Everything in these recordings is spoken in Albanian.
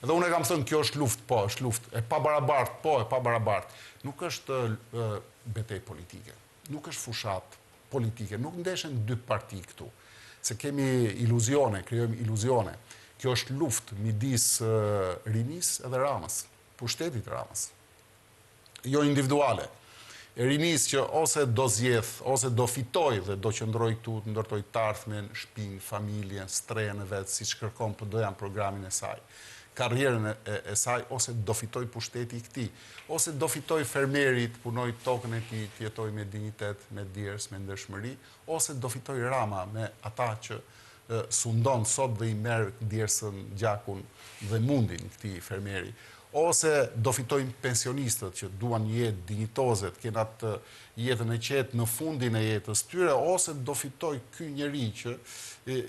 Dhe unë e kam thënë kjo është luftë, po, është luftë, e pa barabartë, po, e pa barabartë. Nuk është betej politike, nuk është fushat politike, nuk ndeshen dy parti këtu. Se kemi iluzione, krijojmë iluzione. Kjo është luftë midis Rinis edhe Ramës, pushtetit Ramës. Jo individuale. Rinis që ose do zjedh, ose do fitoj dhe do qëndroj këtu të ndërtoj të ardhmen, shpinë, familjen, strejën e vetë, si që kërkon për dojan programin e saj, karrierën e saj, ose do fitoj pushteti i këtij, ose do fitoj fermerit, punoj tokën e tij, të jetoj me dignitet, me djers, me ndershmëri, ose do fitoj Rama me ata që sundon sot dhe i merr djersën, gjakun dhe mundin këtij fermeri. Ose do fitojnë pensionistët që duan një jetë dignitoze, të kenë atë jetën e qetë në fundin e jetës tyre, ose do fitoj ky njeri që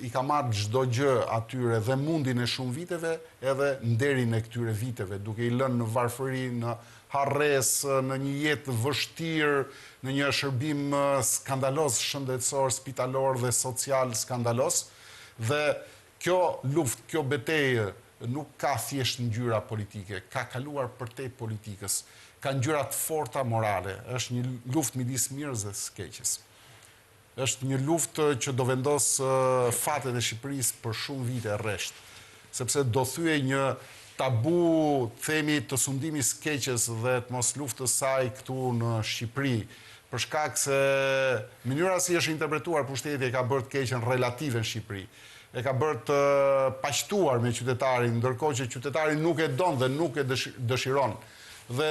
i ka marrë çdo gjë atyre dhe mundin e shumë viteve edhe nderin e këtyre viteve, duke i lënë në varfëri, në harresë, në një jetë vështirë, në një shërbim skandalos shëndetësor, spitalor dhe social skandalos. Dhe kjo luftë, kjo betejë nuk ka thjesht ngjyra politike, ka kaluar përtej politikës, ka ngjyra të forta morale, është një luftë midis mirës dhe së keqes. Është një luftë që do vendos fatet e Shqipërisë për shumë vite rresht, sepse do thyej një tabu, themi, të sundimit së keqes dhe të mos luftës saj këtu në Shqipëri, për shkak se mënyra si është interpretuar pushteti e ka bërë të keqen relative në Shqipëri. E ka bërë të paqtuar me qytetarin, ndërkohë që qytetari nuk e don dhe nuk e dëshiron. Dhe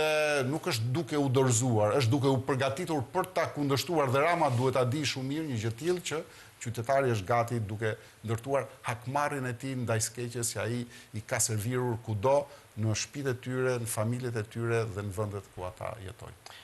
nuk është duke u dorëzuar, është duke u përgatitur për ta kundërshtuar dhe Rama duhet ta di shumë mirë një gjë të tillë që qytetari është gati duke ndërtuar hakmarrjen e tij ndaj skeqes që ai i ka servirur kudo në shtëpitë e tyre, në familjet e tyre dhe në vendet ku ata jetojnë.